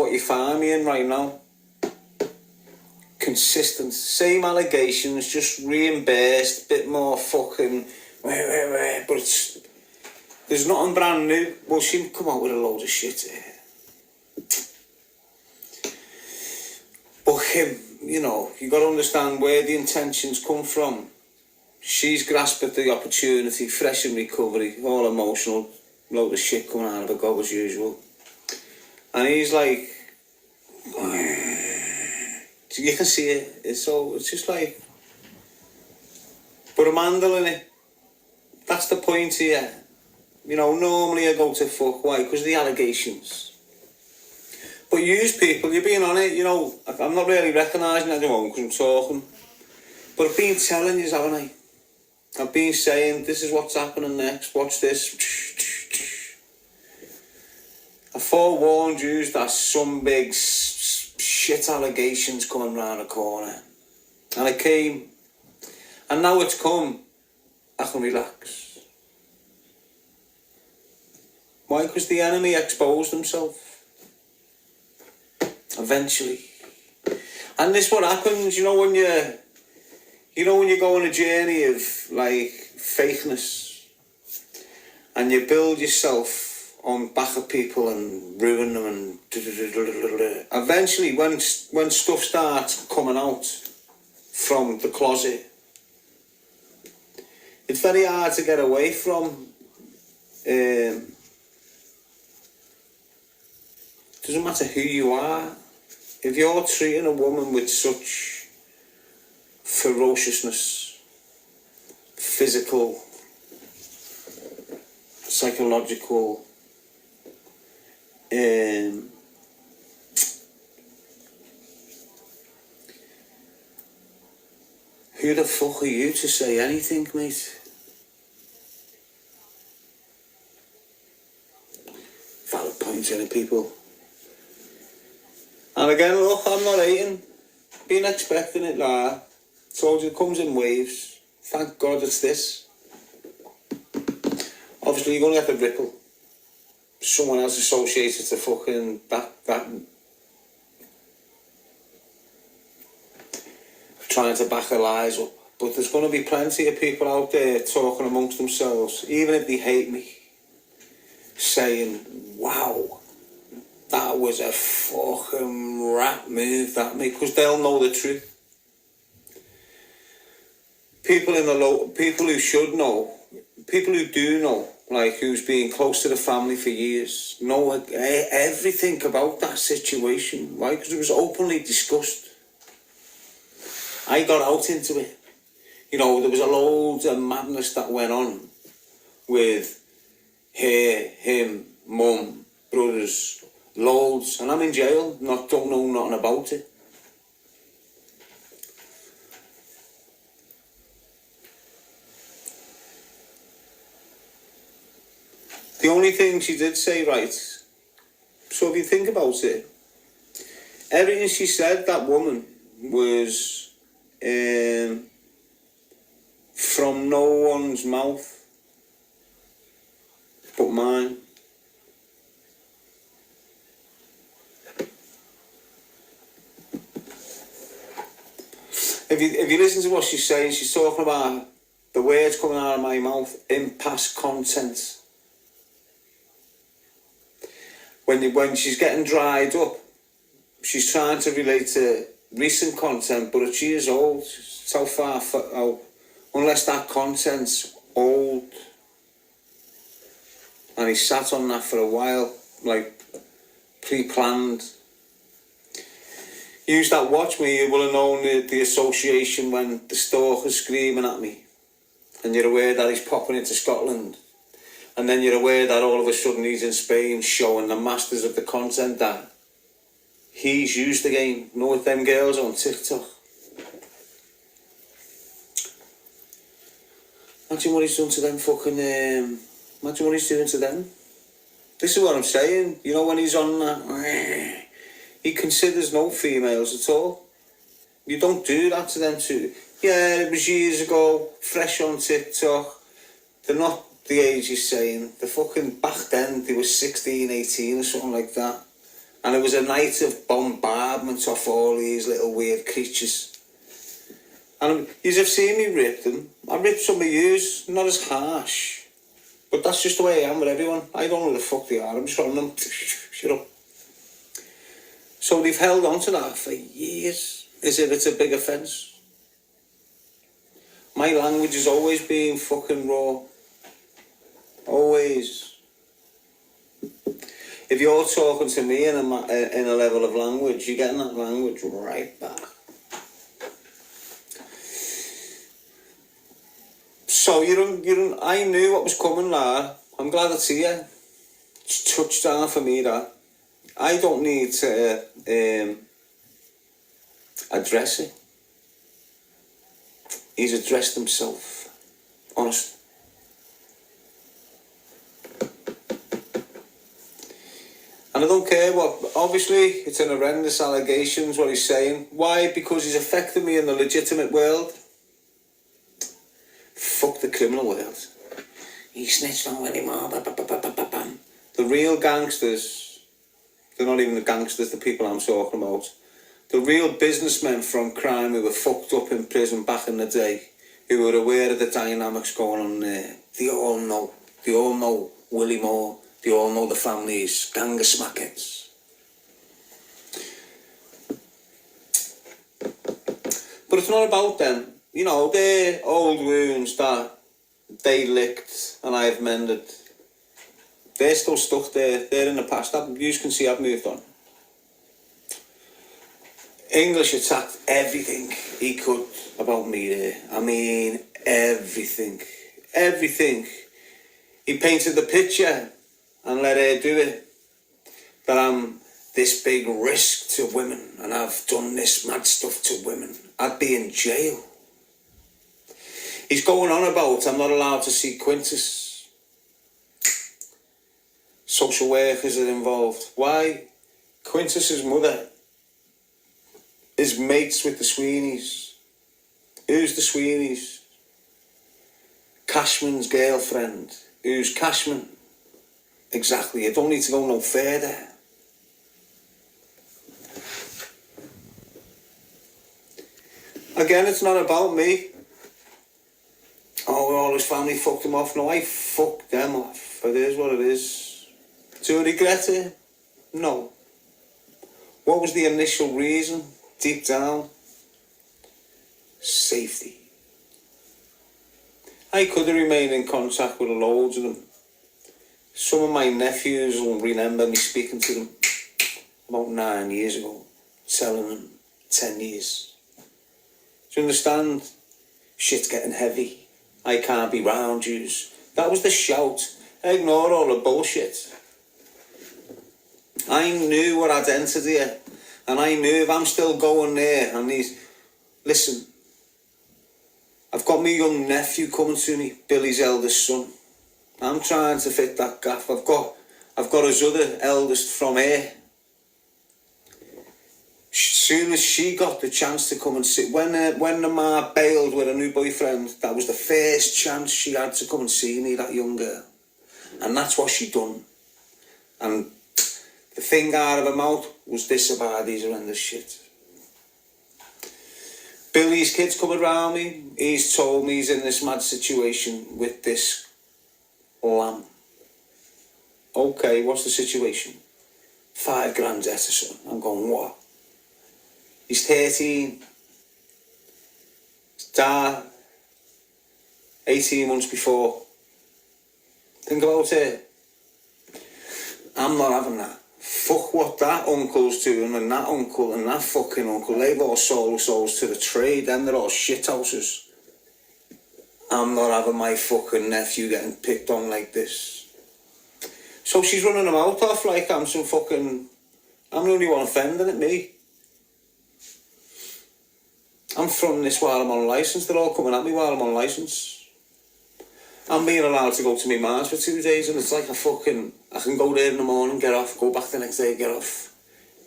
what you find me in right now. Consistent, same allegations, just reimbursed, a bit more fucking, but there's nothing brand new. Well, she come out with a load of shit here. But him, you know, you got to understand where the intentions come from. She's grasped at the opportunity, fresh in recovery, all emotional, load of shit coming out of her gob as usual. And he's like, so you can see it. It's just like, but I'm handling it. That's the point here. You know, normally I go to fuck. Why? Because of the allegations. But use people, you're being on it, you know. I'm not really recognising anyone because I'm talking. But I've been telling you, haven't I? I've been saying, this is what's happening next, watch this. I forewarned you that some big shit allegations coming round the corner. And it came. And now it's come. I can relax. Why? Because the enemy exposed himself. Eventually. And this is what happens, you know, when you go on a journey of like fakeness and you build yourself on back of people and ruin them and eventually when stuff starts coming out from the closet, it's very hard to get away from. Doesn't matter who you are. If you're treating a woman with such ferociousness, physical, psychological, who the fuck are you to say anything, mate? Valid points, any people. And again, look, I'm not hating. Been expecting it, like. Told you it comes in waves. Thank God it's this. Obviously, you're going to get the ripple. Someone else associated to fucking that trying to back their lies up. But there's going to be plenty of people out there talking amongst themselves, even if they hate me, saying, wow, that was a fucking rat move, that mate, because they'll know the truth. People people who should know, people who do know, like who's been close to the family for years, know everything about that situation. Why? Because it was openly discussed. I got out into it. You know, there was a load of madness that went on with her, him, mum, brothers, loads, and I'm in jail, don't know nothing about it. The only thing she did say, right, so if you think about it, everything she said, that woman, was from no one's mouth but mine. If you listen to what she's saying, she's talking about the words coming out of my mouth in past content. When she's getting dried up, she's trying to relate to recent content, but she is old. So far out, unless that content's old. And he sat on that for a while, like pre-planned. Use that watch me, you will have known the association when the stalker's screaming at me. And you're aware that he's popping into Scotland. And then you're aware that all of a sudden he's in Spain showing the masters of the content that he's used again. You know, with them girls on TikTok. Imagine what he's done to them fucking... imagine what he's doing to them. This is what I'm saying. You know, when he's on that... He considers no females at all. You don't do that to them too. Yeah, it was years ago, fresh on TikTok. They're not the age he's saying. They're fucking, back then, they were 16, 18 or something like that. And it was a night of bombardment of all these little weird creatures. And you have seen me rip them. I ripped some of yours, not as harsh. But that's just the way I am with everyone. I don't know who the fuck they are. I'm just on them. Shut up. So they've held on to that for years, as if it's a big offence. My language has always been fucking raw. Always. If you're talking to me in a level of language, you're getting that language right back. So I knew what was coming there. I'm glad it's here. It's touchdown for me, that. I don't need to address it. He's addressed himself. Honest. And I don't care what, obviously, it's an horrendous allegations, what he's saying. Why? Because he's affected me in the legitimate world. Fuck the criminal world. He snitched on anymore. The real gangsters, they're not even the gangsters, the people I'm talking about. The real businessmen from crime who were fucked up in prison back in the day, who were aware of the dynamics going on there, they all know. They all know Willie Moore. They all know the family's gang of smackheads. But it's not about them. You know, they're old wounds that they licked and I've mended. They're still stuck there. They're in the past. You can see I've moved on. English attacked everything he could about me there. I mean, everything. Everything. He painted the picture and let her do it. That I'm this big risk to women and I've done this mad stuff to women. I'd be in jail. He's going on about I'm not allowed to see Quintus. Social workers are involved. Why? Quintus's mother is mates with the Sweeneys. Who's the Sweeneys? Cashman's girlfriend. Who's Cashman? Exactly. You don't need to go no further. Again, it's not about me. Oh, all his family fucked him off. No, I fucked them off. It is what it is. Do I regret it? No. What was the initial reason? Deep down? Safety. I could have remained in contact with loads of them. Some of my nephews will remember me speaking to them about 9 years ago, telling them 10 years. Do you understand? Shit's getting heavy. I can't be round yous. That was the shout. Ignore all the bullshit. I knew what I'd entered here. And I knew if I'm still going there and these... Listen. I've got my young nephew coming to me, Billy's eldest son. I'm trying to fit that gap. I've got his other eldest from here. Soon as she got the chance to come and see, when the ma bailed with a new boyfriend, that was the first chance she had to come and see me, that young girl. And that's what she done. And the thing out of her mouth was this about these horrendous shit. Billy's kids come around me. He's told me he's in this mad situation with this lamb. Okay, what's the situation? 5 grand debt or something. I'm going, what? He's 13. His dad, 18 months before. Think about it. I'm not having that. Fuck what that uncle's doing and that uncle and that fucking uncle. They've all sold souls to the trade and they're all shithouses. I'm not having my fucking nephew getting picked on like this. So she's running them out off like I'm some fucking... I'm the only one offending it, me. I'm fronting this while I'm on licence. They're all coming at me while I'm on licence. I'm being allowed to go to my ma's for 2 days and it's like I can go there in the morning, get off, go back the next day, get off.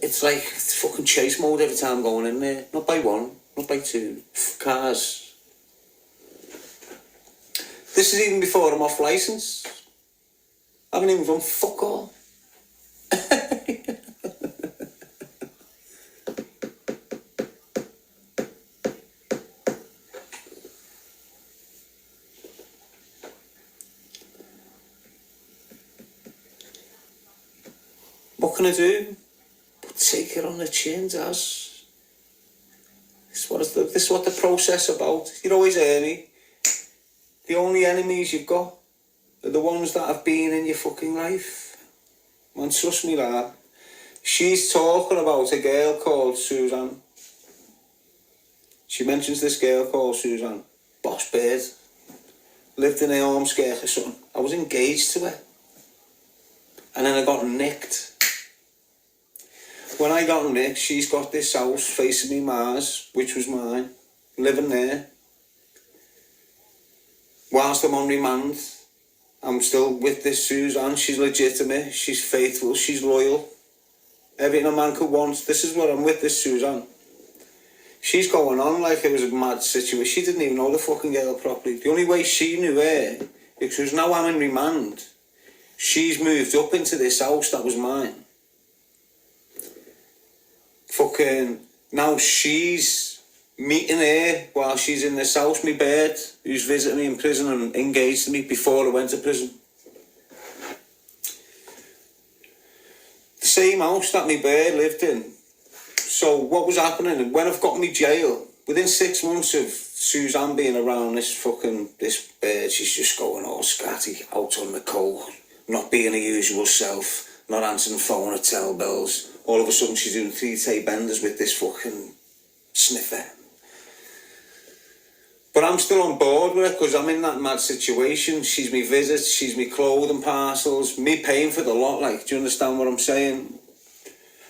It's like it's fucking chase mode every time I'm going in there. Not by one, not by 2. Cars. This is even before I'm off licence. I haven't even done fuck all. can I do? But take it on the chin, Daz. This is what the process about. You're always hear me. The only enemies you've got are the ones that have been in your fucking life. Man, trust me that. She's talking about a girl called Suzanne. She mentions this girl called Suzanne. Boss bird. Lived in her Ormskirk or something. I was engaged to her. And then I got nicked. When I got nicked, she's got this house facing me Mars, which was mine. Living there. Whilst I'm on remand, I'm still with this Suzanne. She's legitimate, she's faithful, she's loyal. Everything a man could want. This is what I'm with this Suzanne. She's going on like it was a mad situation. She didn't even know the fucking girl properly. The only way she knew her, because now I'm in remand, she's moved up into this house that was mine. Fucking, now she's meeting her while she's in this house, me bird, who's visiting me in prison and engaged to me before I went to prison. The same house that me bird lived in. So what was happening, when I've got me jail, within 6 months of Suzanne being around this bird, she's just going all scatty, out on the cold, not being her usual self, not answering the phone or tell bells. All of a sudden she's doing 3-day benders with this fucking sniffer. But I'm still on board with it because I'm in that mad situation. She's me visits, she's me clothing parcels, me paying for the lot, like, do you understand what I'm saying?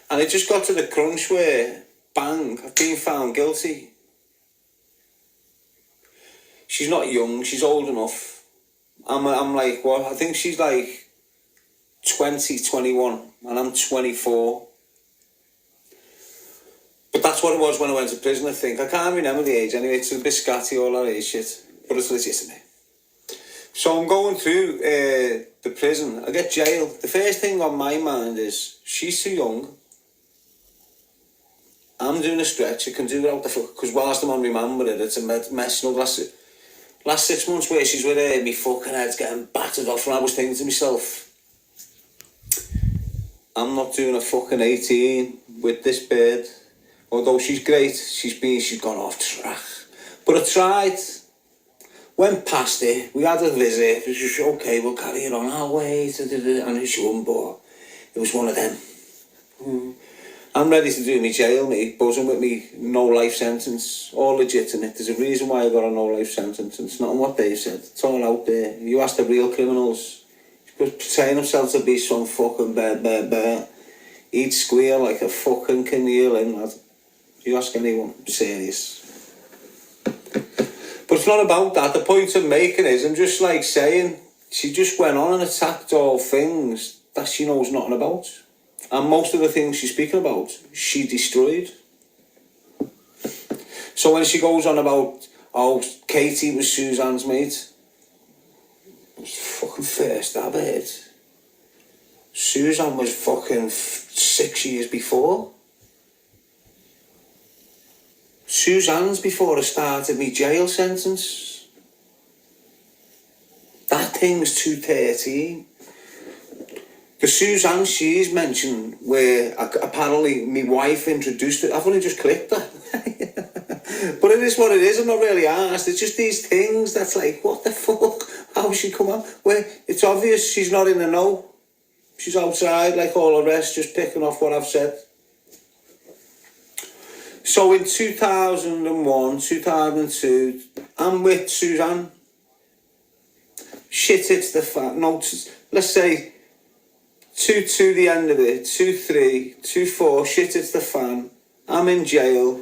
And it just got to the crunch where, bang, I've been found guilty. She's not young, she's old enough. I'm like, what? I think she's like 20, 21, and I'm 24. But that's what it was when I went to prison, I think. I can't remember the age anyway, it's a bit scatty, all that age shit. But it's legitimate. So I'm going through the prison, I get jailed. The first thing on my mind is, she's too young. I'm doing a stretch, I can do without the fuck, because whilst I'm on remand with it, it's a mess. You know, last 6 months where she's with her, me fucking head's getting battered off, and I was thinking to myself, I'm not doing a fucking 18 with this bird. Although she's great, she's gone off track. But I tried, went past it, we had a visit, it was just, okay, we'll carry it on our way, and she wouldn't, but it was one of them. I'm ready to do me jail, mate, buzzing with me, no life sentence, all legitimate. There's a reason why I got a no life sentence, it's not on what they said, it's all out there. You ask the real criminals, portraying himself to be some fucking bear, he'd squeal like a fucking chameleon, lad. You ask anyone, serious. But it's not about that, the point I'm making is, I'm just like saying, she just went on and attacked all things that she knows nothing about. And most of the things she's speaking about, she destroyed. So when she goes on about, oh, Katie was Suzanne's mate, it was fucking first I heard. Suzanne was fucking 6 years before. Suzanne's before I started my jail sentence. That thing's 213. The Suzanne she's mentioned, where apparently my wife introduced it, I've only just clicked that. But it is what it is, I'm not really asked. It's just these things that's like, what the fuck? How she come up? Where it's obvious she's not in the know. She's outside like all the rest, just picking off what I've said. So in 2001, 2002, I'm with Suzanne. Shit hits the fan. No, let's say 2-2 the end of it, 2-3, 2-4, shit hits the fan. I'm in jail.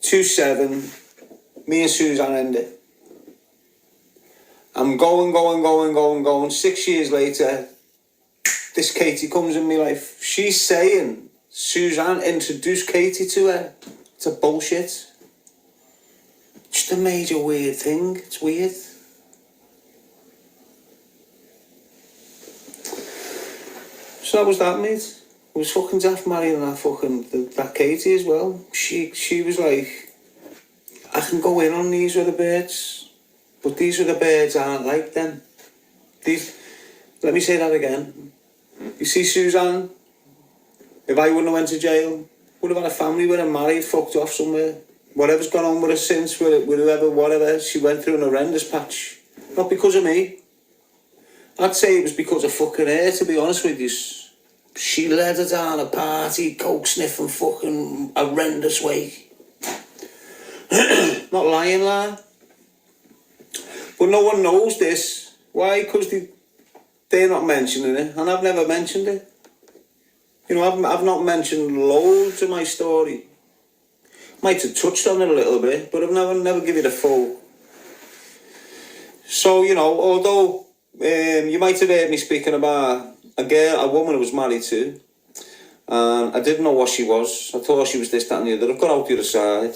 2-7, me and Suzanne end it. I'm going. 6 years later, this Katie comes in my life. She's saying Suzanne introduced Katie to her. It's a bullshit. Just a major weird thing. It's weird. So that was that, mate. It was fucking daft marrying that Katie as well. She was like, I can go in on these other birds, but these other birds aren't like them. Let me say that again. You see Suzanne, If I wouldn't have went to jail, would have had a family with her, married, fucked off somewhere. Whatever's gone on with her since, with whoever, whatever, she went through an horrendous patch. Not because of me. I'd say it was because of fucking her, to be honest with you. She led her down a party, coke sniffing fucking horrendous way. Not lying, lad. But no one knows this. Why? Because they're not mentioning it, and I've never mentioned it. You know, I've not mentioned loads of my story. Might have touched on it a little bit, but I've never give it a full. So, you know, although you might have heard me speaking about a woman I was married to, and I didn't know what she was. I thought she was this, that and the other. I've got out the other side.